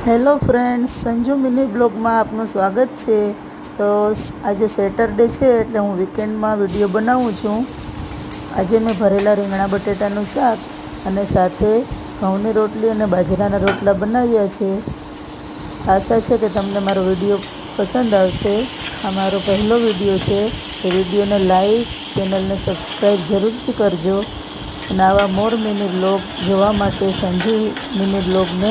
Hello friends, Sanju mini બ્લોગમાં આપનું સ્વાગત છે. તો આજે સેટરડે છે એટલે હું વીકેન્ડમાં વિડીયો બનાવું છું. આજે મેં ભરેલા રીંગણા બટેટાનું શાક અને સાથે ઘઉંની રોટલી અને બાજરાના રોટલા બનાવ્યા છે. આશા છે કે તમને મારો વિડીયો પસંદ આવશે. આ મારો પહેલો વિડીયો છે. એ વિડીયોને લાઈક, ચેનલને સબસ્ક્રાઈબ જરૂરથી કરજો અને આવા મોર મિની બ્લોગ જોવા માટે સંજુ મિની બ્લોગને